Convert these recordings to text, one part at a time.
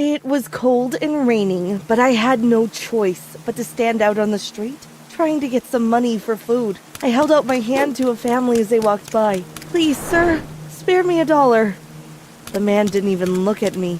It was cold and raining, but I had no choice but to stand out on the street, trying to get some money for food. I held out my hand to a family as they walked by. "Please, sir, spare me $1." The man didn't even look at me.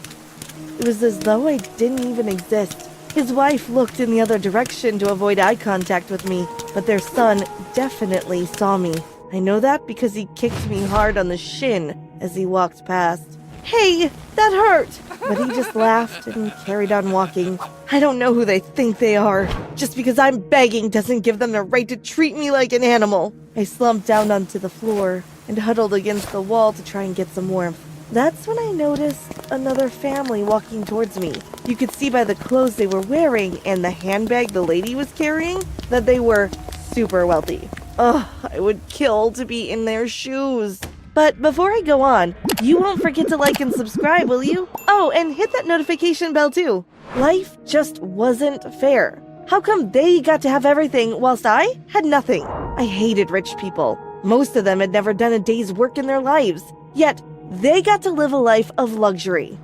It was as though I didn't even exist. His wife looked in the other direction to avoid eye contact with me, but their son definitely saw me. I know that because he kicked me hard on the shin as he walked past. "Hey, that hurt!" But he just laughed and carried on walking. I don't know who they think they are. Just because I'm begging doesn't give them the right to treat me like an animal. I slumped down onto the floor and huddled against the wall to try and get some warmth. That's when I noticed another family walking towards me. You could see by the clothes they were wearing and the handbag the lady was carrying that they were super wealthy. Ugh, I would kill to be in their shoes. But before I go on, you won't forget to like and subscribe, will you? Oh, and hit that notification bell too. Life just wasn't fair. How come they got to have everything whilst I had nothing? I hated rich people. Most of them had never done a day's work in their lives. Yet, they got to live a life of luxury.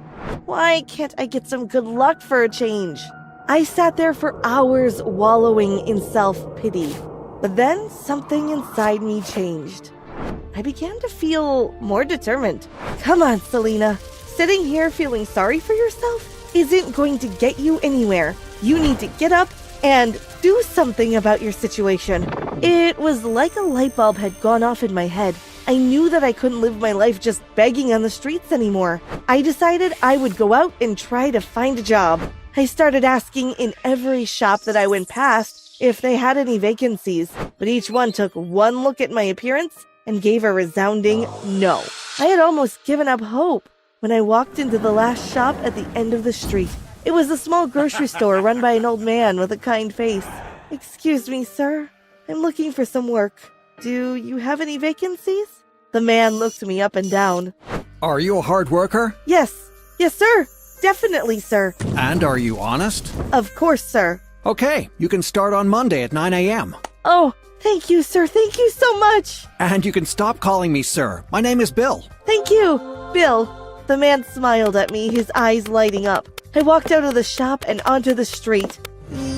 Why can't I get some good luck for a change? I sat there for hours wallowing in self-pity. But then something inside me changed. I began to feel more determined. Come on, Selena. Sitting here feeling sorry for yourself isn't going to get you anywhere. You need to get up and do something about your situation. It was like a light bulb had gone off in my head. I knew that I couldn't live my life just begging on the streets anymore. I decided I would go out and try to find a job. I started asking in every shop that I went past if they had any vacancies, but each one took one look at my appearance and gave a resounding no. I had almost given up hope when I walked into the last shop at the end of the street. It was a small grocery store run by an old man with a kind face. "Excuse me, sir. I'm looking for some work. Do you have any vacancies?" The man looked me up and down. Are you a hard worker? Yes, sir. Definitely, sir. And are you honest? Of course, sir. Okay, you can start on Monday at 9 a.m. Oh, thank you, sir. Thank you so much. And you can stop calling me sir. My name is Bill. Thank you, Bill. The man smiled at me, his eyes lighting up. I walked out of the shop and onto the street.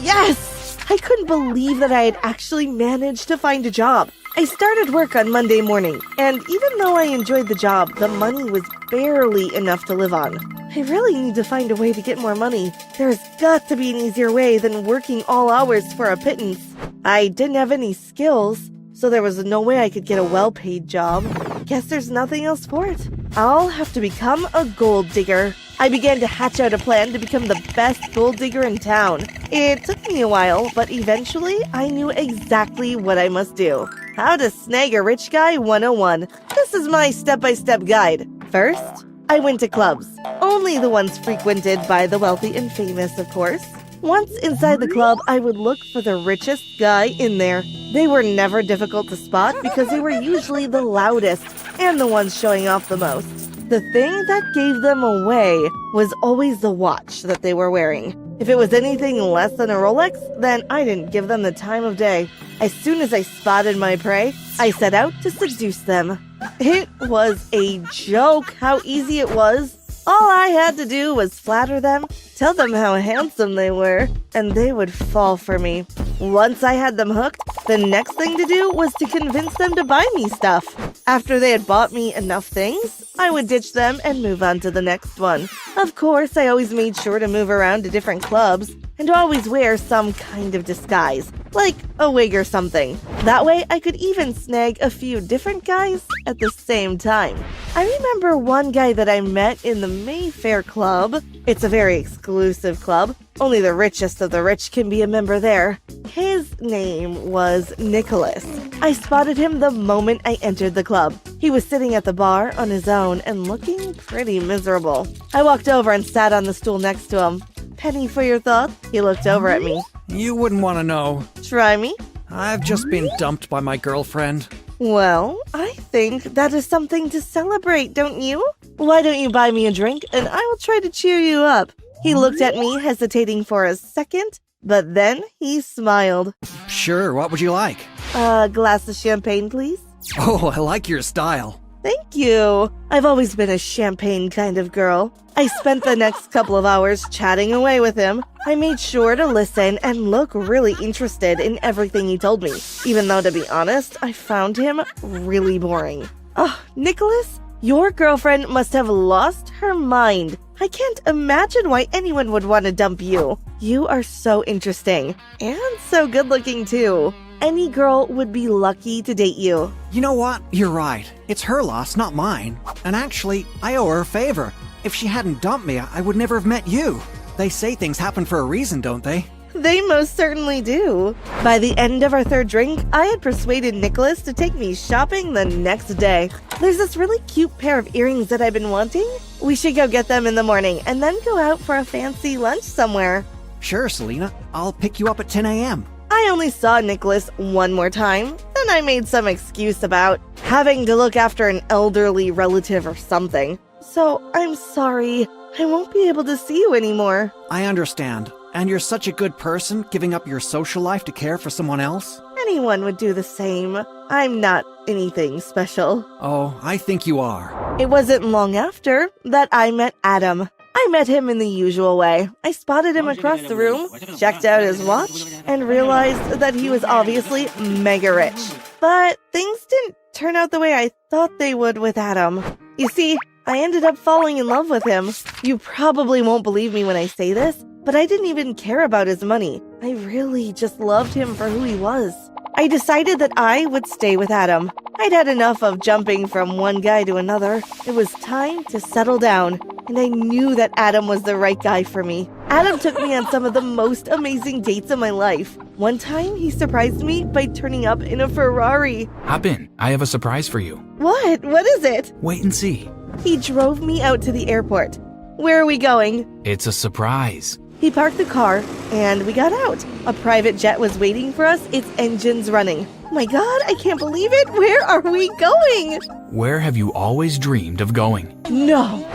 Yes! I couldn't believe that I had actually managed to find a job. I started work on Monday morning, and even though I enjoyed the job, the money was barely enough to live on. I really need to find a way to get more money. There's got to be an easier way than working all hours for a pittance. I didn't have any skills, so there was no way I could get a well-paid job. Guess there's nothing else for it. I'll have to become a gold digger. I began to hatch out a plan to become the best gold digger in town. It took me a while, but eventually I knew exactly what I must do. How to snag a rich guy 101. This is my step-by-step guide. First, I went to clubs. Only the ones frequented by the wealthy and famous, of course. Once inside the club, I would look for the richest guy in there. They were never difficult to spot because they were usually the loudest and the ones showing off the most. The thing that gave them away was always the watch that they were wearing. If it was anything less than a Rolex, then I didn't give them the time of day. As soon as I spotted my prey, I set out to seduce them. It was a joke how easy it was. All I had to do was flatter them, tell them how handsome they were, and they would fall for me. Once I had them hooked, the next thing to do was to convince them to buy me stuff. After they had bought me enough things, I would ditch them and move on to the next one. Of course, I always made sure to move around to different clubs and always wear some kind of disguise, like a wig or something. That way, I could even snag a few different guys at the same time. I remember one guy that I met in the Mayfair Club. It's a very exclusive club. Only the richest of the rich can be a member there. His name was Nicholas. I spotted him the moment I entered the club. He was sitting at the bar on his own and looking pretty miserable. I walked over and sat on the stool next to him. "Penny for your thoughts?" He looked over at me. You wouldn't want to know. "Try me." I've just been dumped by my girlfriend. "Well, I think that is something to celebrate, don't you? Why don't you buy me a drink and I will try to cheer you up." He looked at me, hesitating for a second, but then he smiled. Sure, what would you like? "A glass of champagne, please." Oh, I like your style. Thank you. I've always been a champagne kind of girl. I spent the next couple of hours chatting away with him. I made sure to listen and look really interested in everything he told me, even though, to be honest, I found him really boring. Oh, Nicholas, your girlfriend must have lost her mind. I can't imagine why anyone would want to dump you. You are so interesting, and so good-looking too. Any girl would be lucky to date you. You know what? You're right. It's her loss, not mine. And actually, I owe her a favor. If she hadn't dumped me, I would never have met you. They say things happen for a reason, don't they? They most certainly do. By the end of our third drink, I had persuaded Nicholas to take me shopping the next day. There's this really cute pair of earrings that I've been wanting. We should go get them in the morning and then go out for a fancy lunch somewhere. Sure, Selena. I'll pick you up at 10 a.m. I only saw Nicholas one more time, then I made some excuse about having to look after an elderly relative or something. So I'm sorry, I won't be able to see you anymore. I understand. And you're such a good person, giving up your social life to care for someone else? Anyone would do the same. I'm not anything special. Oh, I think you are. It wasn't long after that I met Adam. I met him in the usual way. I spotted him across the room, checked out his watch, and realized that he was obviously mega rich. But things didn't turn out the way I thought they would with Adam. You see, I ended up falling in love with him. You probably won't believe me when I say this, but I didn't even care about his money. I really just loved him for who he was. I decided that I would stay with Adam. I'd had enough of jumping from one guy to another. It was time to settle down, and I knew that Adam was the right guy for me. Adam took me on some of the most amazing dates of my life. One time, he surprised me by turning up in a Ferrari. Hop in. I have a surprise for you. What? What is it? Wait and see. He drove me out to the airport. Where are we going? It's a surprise. He parked the car, and we got out. A private jet was waiting for us, its engines running. Oh my god, I can't believe it! Where are we going? Where have you always dreamed of going? No.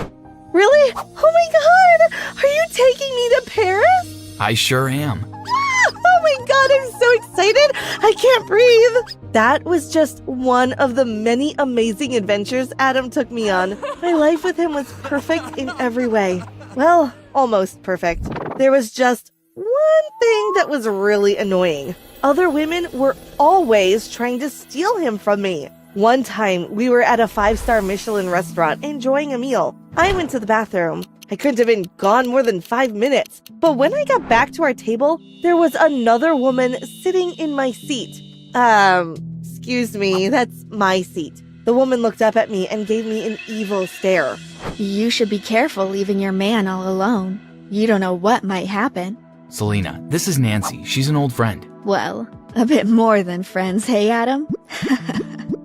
Really? Oh my god! Are you taking me to Paris? I sure am. Oh my god, I'm so excited! I can't breathe! That was just one of the many amazing adventures Adam took me on. My life with him was perfect in every way. Well, almost perfect. There was just one thing that was really annoying. Other women were always trying to steal him from me. One time, we were at a 5-star Michelin restaurant enjoying a meal. I went to the bathroom. I couldn't have been gone more than 5 minutes. But when I got back to our table, there was another woman sitting in my seat. Excuse me, that's my seat. The woman looked up at me and gave me an evil stare. You should be careful leaving your man all alone. You don't know what might happen. Selena, this is Nancy. She's an old friend. Well, a bit more than friends, hey, Adam?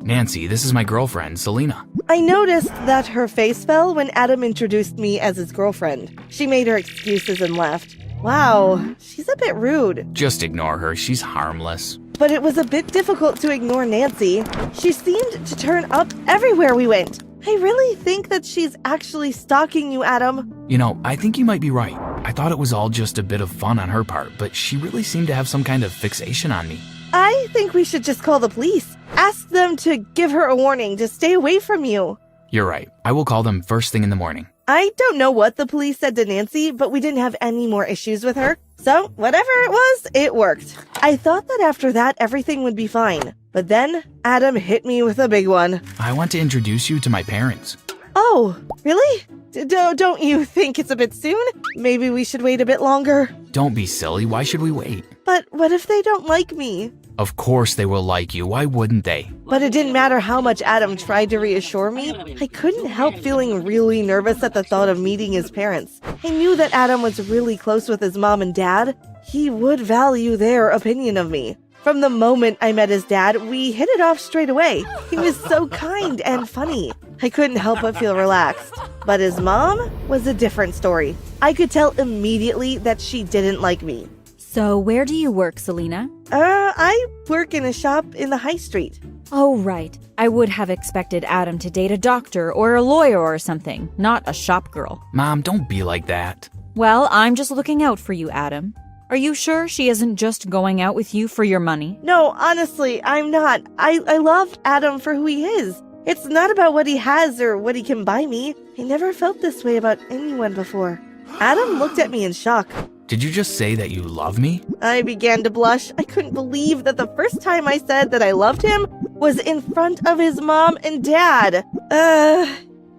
Nancy, this is my girlfriend, Selena. I noticed that her face fell when Adam introduced me as his girlfriend. She made her excuses and left. Wow, she's a bit rude. Just ignore her. She's harmless. But it was a bit difficult to ignore Nancy. She seemed to turn up everywhere we went. I really think that she's actually stalking you, Adam. You know, I think you might be right. I thought it was all just a bit of fun on her part, but she really seemed to have some kind of fixation on me. I think we should just call the police. Ask them to give her a warning to stay away from you. You're right. I will call them first thing in the morning. I don't know what the police said to Nancy, but we didn't have any more issues with her. So, whatever it was, it worked. I thought that after that, everything would be fine. But then, Adam hit me with a big one. I want to introduce you to my parents. Oh, really? Don't you think it's a bit soon? Maybe we should wait a bit longer. Don't be silly. Why should we wait? But what if they don't like me? Of course they will like you. Why wouldn't they? But it didn't matter how much Adam tried to reassure me. I couldn't help feeling really nervous at the thought of meeting his parents. I knew that Adam was really close with his mom and dad. He would value their opinion of me. From the moment I met his dad, we hit it off straight away. He was so kind and funny. I couldn't help but feel relaxed. But his mom was a different story. I could tell immediately that she didn't like me. So where do you work, Selena? I work in a shop in the high street. Oh, right. I would have expected Adam to date a doctor or a lawyer or something, not a shop girl. Mom, don't be like that. Well, I'm just looking out for you, Adam. Are you sure she isn't just going out with you for your money? No, honestly, I'm not. I loved Adam for who he is. It's not about what he has or what he can buy me. I never felt this way about anyone before. Adam looked at me in shock. Did you just say that you love me? I began to blush. I couldn't believe that the first time I said that I loved him was in front of his mom and dad.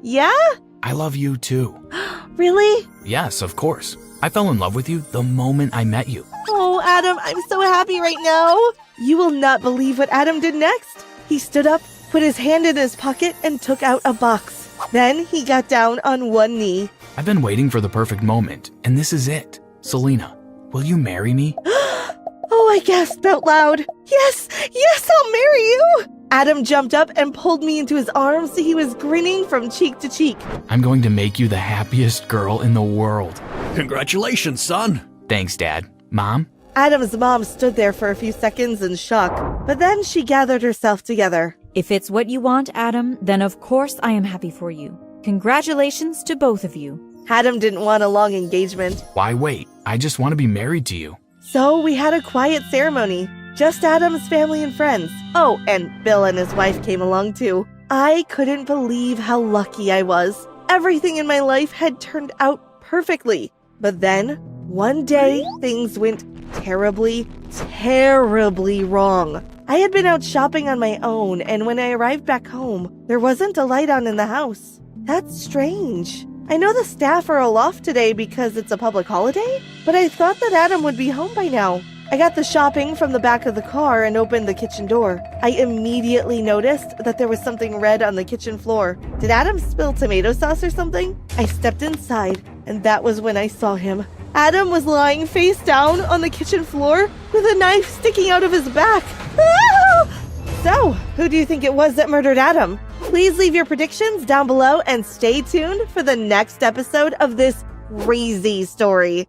Yeah? I love you too. Really? Yes, of course. I fell in love with you the moment I met you. Oh, Adam, I'm so happy right now. You will not believe what Adam did next. He stood up, put his hand in his pocket, and took out a box. Then he got down on one knee. I've been waiting for the perfect moment, and this is it. Selena, will you marry me? Oh, I gasped out loud. Yes, I'll marry you. Adam jumped up and pulled me into his arms. He was grinning from cheek to cheek. I'm going to make you the happiest girl in the world. Congratulations, son. Thanks, Dad. Mom? Adam's mom stood there for a few seconds in shock, but then she gathered herself together. If it's what you want, Adam, then of course I am happy for you. Congratulations to both of you. Adam didn't want a long engagement. Why wait? I just want to be married to you. So we had a quiet ceremony. Just Adam's family and friends. Oh, and Bill and his wife came along too. I couldn't believe how lucky I was. Everything in my life had turned out perfectly. But then, one day, things went terribly wrong. I had been out shopping on my own, and when I arrived back home, there wasn't a light on in the house. That's strange. I know the staff are all off today because it's a public holiday, but I thought that Adam would be home by now. I got the shopping from the back of the car and opened the kitchen door. I immediately noticed that there was something red on the kitchen floor. Did Adam spill tomato sauce or something? I stepped inside, and that was when I saw him. Adam was lying face down on the kitchen floor with a knife sticking out of his back. Ah! So, who do you think it was that murdered Adam? Please leave your predictions down below and stay tuned for the next episode of this crazy story.